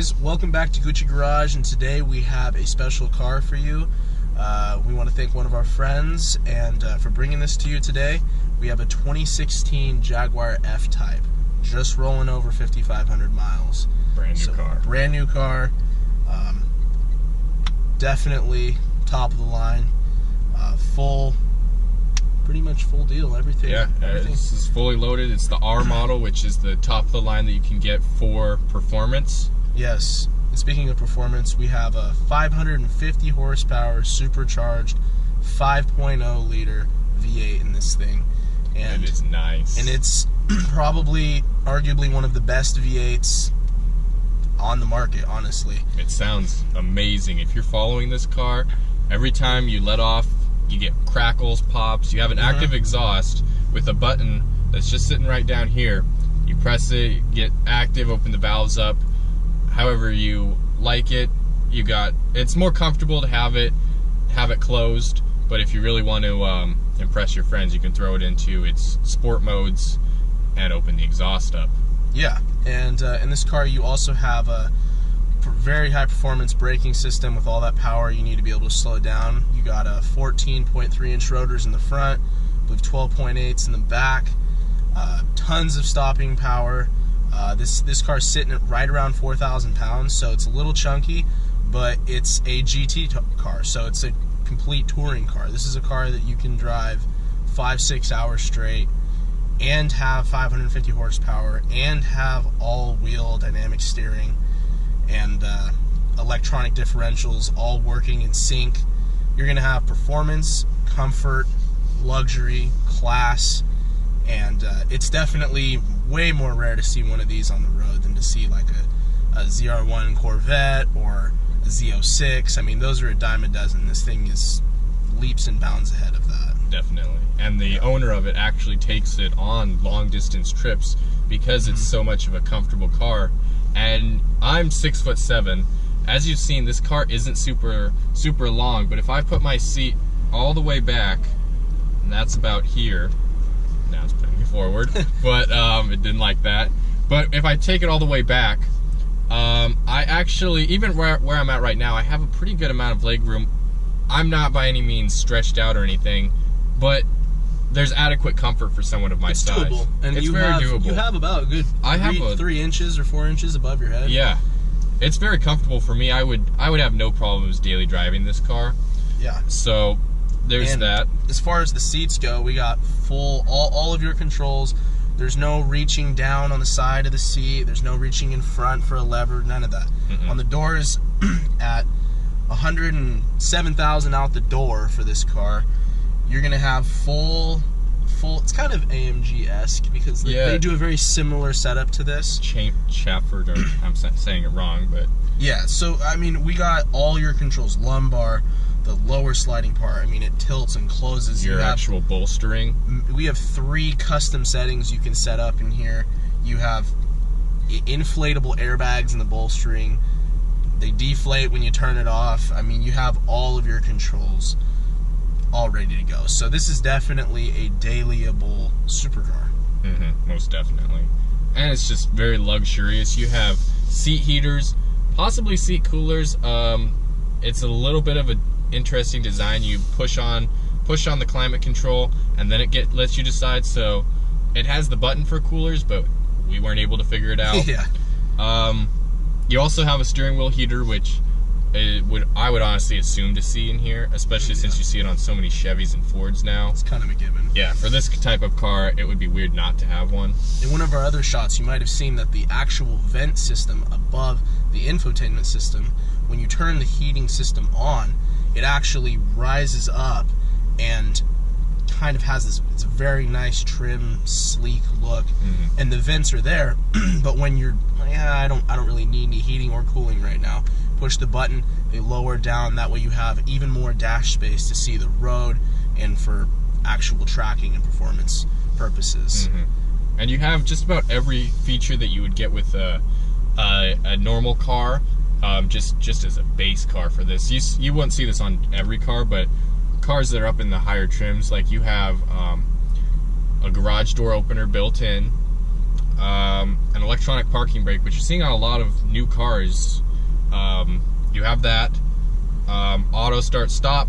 guys, welcome back to Gucci Garage, and today we have a special car for you. We want to thank one of our friends and for bringing this to you today. We have a 2016 Jaguar F-Type, just rolling over 5,500 miles. Brand new car. Brand new car. Definitely top of the line. Pretty much full deal, everything. Yeah, this is fully loaded. It's the R model, which is the top of the line that you can get for performance. Yes. And speaking of performance, we have a 550 horsepower supercharged 5.0 liter V8 in this thing. And it is nice. And it's probably, arguably, one of the best V8s on the market, honestly. It sounds amazing. If you're following this car, every time you let off, you get crackles, pops. You have an active exhaust with a button that's just sitting right down here. You press it, get active, open the valves up. However you like it. It's more comfortable to have it closed, but if you really want to impress your friends, you can throw it into its sport modes and open the exhaust up. Yeah, and in this car you also have a very high performance braking system with all that power you need to be able to slow down. You got a 14.3 inch rotors in the front with 12.8s in the back. Tons of stopping power. This car's sitting at right around 4,000 pounds, so it's a little chunky, but it's a GT car, so it's a complete touring car. This is a car that you can drive 5-6 hours straight and have 550 horsepower and have all-wheel dynamic steering and electronic differentials all working in sync. You're going to have performance, comfort, luxury, class, and it's definitely way more rare to see one of these on the road than to see like a ZR1 Corvette or a Z06. I mean, those are a dime a dozen. This thing is leaps and bounds ahead of that. Definitely. And the owner of it actually takes it on long distance trips because it's so much of a comfortable car. And I'm 6'7". As you've seen, this car isn't super long, but if I put my seat all the way back, and that's about here, now it's putting me forward, but it didn't like that. But if I take it all the way back, I actually, even where I'm at right now, I have a pretty good amount of leg room. I'm not by any means stretched out or anything, but there's adequate comfort for someone of my size. Doable. And it's very doable. You have about a good 3 inches or 4 inches above your head. Yeah, it's very comfortable for me. I would have no problems daily driving this car. Yeah. So there's that. As far as the seats go, we got full all of your controls. There's no reaching down on the side of the seat. There's no reaching in front for a lever. None of that. On the doors, at 107,000 out the door for this car, you're gonna have full. It's kind of AMG-esque because they do a very similar setup to this. Chafford, or I'm saying it wrong, but yeah. So I mean, we got all your controls: lumbar, the lower sliding part. I mean, it tilts and closes. Your actual bolstering. We have 3 custom settings you can set up in here. You have inflatable airbags in the bolstering. They deflate when you turn it off. I mean, you have all of your controls all ready to go. So this is definitely a dailyable supercar. Most definitely. And it's just very luxurious. You have seat heaters, possibly seat coolers. It's a little bit of an interesting design. You push on the climate control, and then it lets you decide. So it has the button for coolers, but we weren't able to figure it out. Yeah. You also have a steering wheel heater, which I would honestly assume to see in here, especially since you see it on so many Chevys and Fords now. It's kind of a given. Yeah, for this type of car, it would be weird not to have one. In one of our other shots, you might have seen that the actual vent system above the infotainment system, when you turn the heating system on, it actually rises up and kind of has this, it's a very nice, trim, sleek look, and the vents are there, but when you're, I don't really need any heating or cooling right now, push the button, they lower down, that way you have even more dash space to see the road and for actual tracking and performance purposes. And you have just about every feature that you would get with a normal car, just as a base car for this. You wouldn't see this on every car, but cars that are up in the higher trims, like you have a garage door opener built in, an electronic parking brake, which you're seeing on a lot of new cars. You have that. Auto start stop.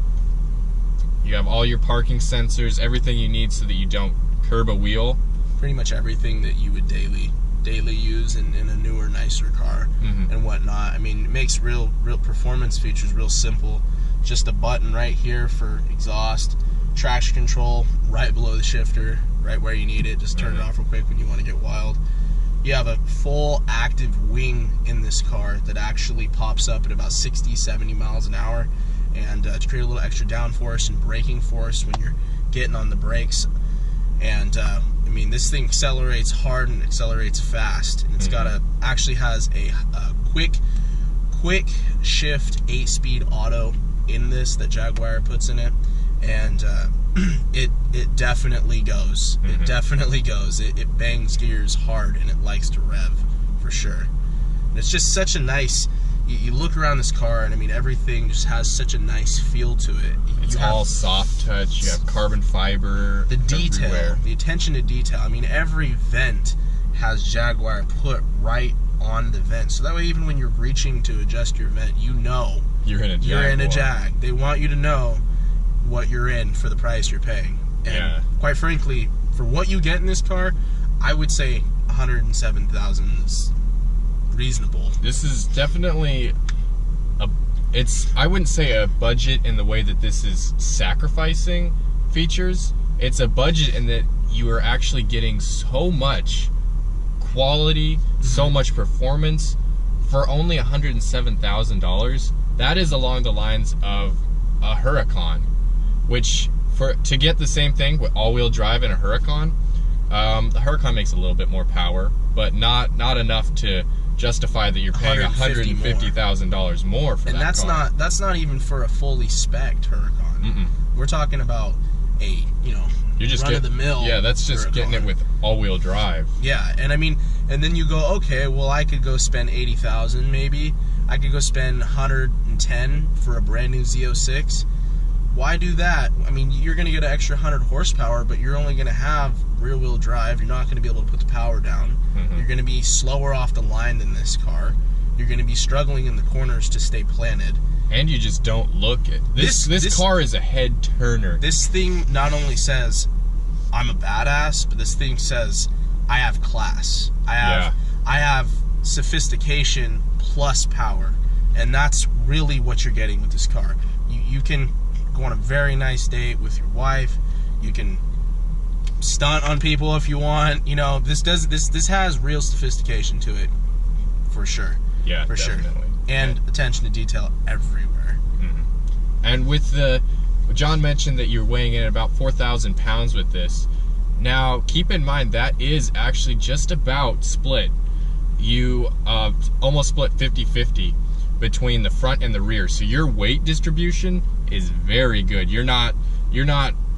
You have all your parking sensors, everything you need so that you don't curb a wheel. Pretty much everything that you would daily use in a newer, nicer car and whatnot. I mean, it makes real performance features real simple. Just a button right here for exhaust, traction control right below the shifter, right where you need it. Just turn it off real quick when you want to get wild. You have a full active wing in this car that actually pops up at about 60-70 miles an hour, and to create a little extra downforce and braking force when you're getting on the brakes. And I mean, this thing accelerates hard and accelerates fast, and it's got actually has a quick shift 8-speed auto in this that Jaguar puts in it, and it definitely goes. It definitely goes. It bangs gears hard, and it likes to rev for sure. And it's just such a nice. You look around this car, and I mean, everything just has such a nice feel to it. It's all soft touch. You have carbon fiber. The detail, everywhere. the attention to detail. I mean, every vent has Jaguar put right on the vent, so that way, even when you're reaching to adjust your vent, you know you're in a Jaguar. You're in a Jag. They want you to know what you're in for the price you're paying. And quite frankly, for what you get in this car, I would say $107,000 is reasonable. This is definitely I wouldn't say a budget in the way that this is sacrificing features. It's a budget in that you are actually getting so much quality, so much performance for only $107,000. That is along the lines of a Huracan, which to get the same thing with all-wheel drive in a Huracan, the Huracan makes a little bit more power, but not enough to justify that you're paying $150,000 more for that car. And that's not even for a fully spec'd Huracan. We're talking about a you're just run of the mill. Yeah, that's just getting it with all-wheel drive. Yeah, and I mean, and then you go, okay, well, I could go spend $80,000 maybe. I could go spend $110 for a brand new Z06. Why do that? I mean, you're going to get an extra 100 horsepower, but you're only going to have rear-wheel drive. You're not going to be able to put the power down. You're going to be slower off the line than this car. You're going to be struggling in the corners to stay planted. And you just don't look it. This car is a head turner. This thing not only says I'm a badass, but this thing says I have class. I have sophistication plus power, and that's really what you're getting with this car. You can go on a very nice date with your wife. You can stunt on people if you want. You know, this has real sophistication to it, for sure. Yeah, for definitely. sure. And attention to detail everywhere. And with John mentioned that you're weighing in at about 4,000 pounds with this. Now, keep in mind that is actually just about split. You almost split 50-50 between the front and the rear. So your weight distribution is very good. You're not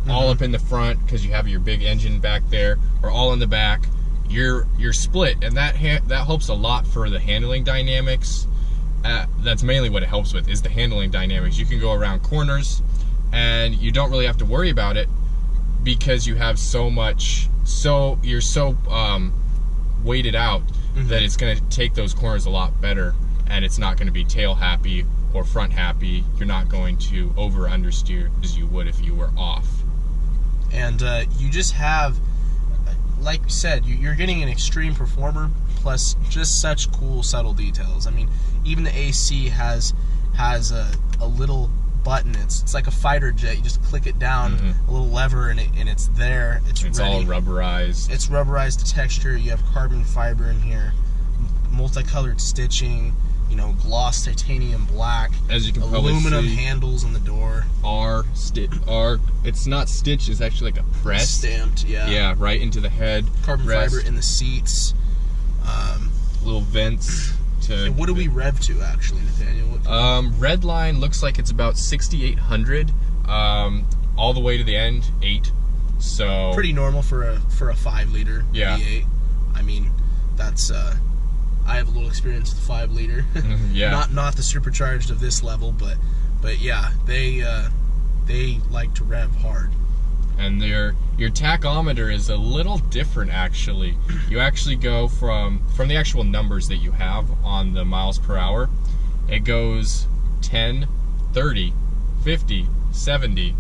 all up in the front because you have your big engine back there, or all in the back. You're split, and that helps a lot for the handling dynamics. That's mainly what it helps with, is the handling dynamics. You can go around corners, and you don't really have to worry about it because you have you're so weighted out that it's going to take those corners a lot better, and it's not going to be tail happy or front happy. You're not going to over understeer as you would if you were off. And you just have, like you said, you're getting an extreme performer plus just such cool subtle details. I mean, even the AC has a little button. It's like a fighter jet. You just click it down, a little lever, and it's there. It's ready. All rubberized. It's rubberized to texture. You have carbon fiber in here, multicolored stitching. Gloss titanium black. As you can aluminum probably see, handles on the door. It's not stitched. It's actually like a press. Stamped. Yeah. Yeah, right into the head. Carbon fiber in the seats. Little vents. And what do we rev to, actually, Nathaniel? Red line looks like it's about 6,800. All the way to the end, 8. So pretty normal for a 5-liter V8. I mean, that's I have a little experience with the 5-liter. Yeah. Not the supercharged of this level, but yeah, they like to rev hard. and your tachometer is a little different actually. You actually go from the actual numbers that you have on the miles per hour, it goes 10, 30, 50, 70,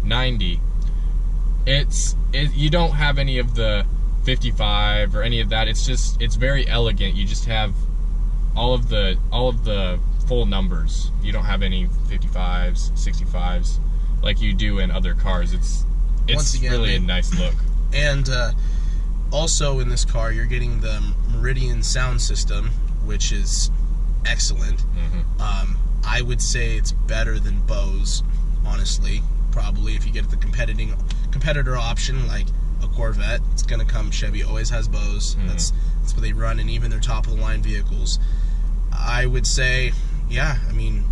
90. You don't have any of the 55 or any of that. It's very elegant. You just have all of the full numbers. You don't have any 55s, 65s like you do in other cars. It's Once again, really a nice look. And also in this car, you're getting the Meridian sound system, which is excellent. Mm-hmm. I would say it's better than Bose, honestly. Probably if you get the competitor option like a Corvette, it's gonna come. Chevy always has Bose. Mm-hmm. That's what they run in even their top of the line vehicles. I would say, yeah. I mean,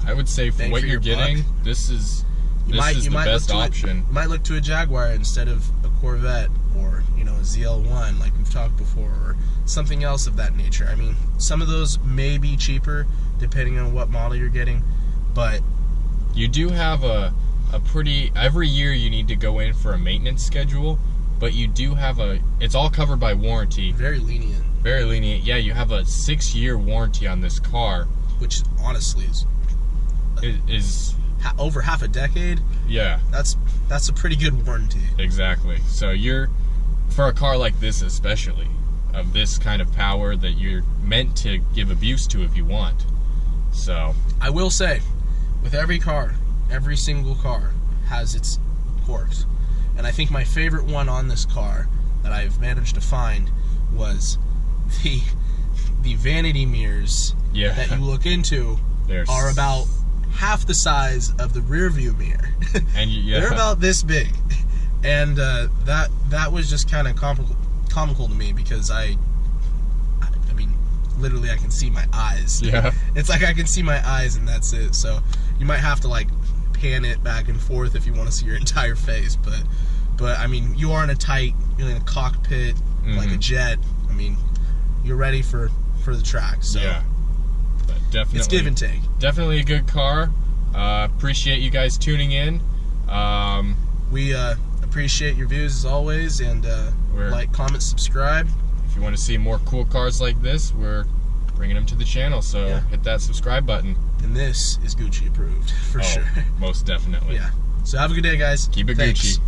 I would say for what you're getting, this is the best option. You might look to a Jaguar instead of a Corvette, or a ZL1 like we've talked before, or something else of that nature. I mean, some of those may be cheaper depending on what model you're getting, but you do have a pretty, every year you need to go in for a maintenance schedule, but you do have it's all covered by warranty. Very lenient. Very lenient. Yeah, you have a 6-year warranty on this car, which honestly is over half a decade. Yeah, that's a pretty good warranty. Exactly. So for a car like this especially, of this kind of power that you're meant to give abuse to if you want. So I will say, with every car, every single car has its quirks, and I think my favorite one on this car that I've managed to find was the vanity mirrors that you look into are about half the size of the rear view mirror. And they're about this big, and that was just kind of comical to me, because I mean, literally I can see my eyes. Yeah. It's like I can see my eyes and that's it. So you might have to like pan it back and forth if you want to see your entire face, but I mean, you are in you're in a cockpit, mm-hmm. like a jet. I mean, you're ready for the track. So yeah, but definitely it's give and take. Definitely a good car. Appreciate you guys tuning in. We appreciate your views as always, and like, comment, subscribe. If you want to see more cool cars like this, we're bringing them to the channel, so hit that subscribe button. And this is Gucci approved, for sure. Most definitely. Yeah. So have a good day, guys. Keep it Thanks. Gucci.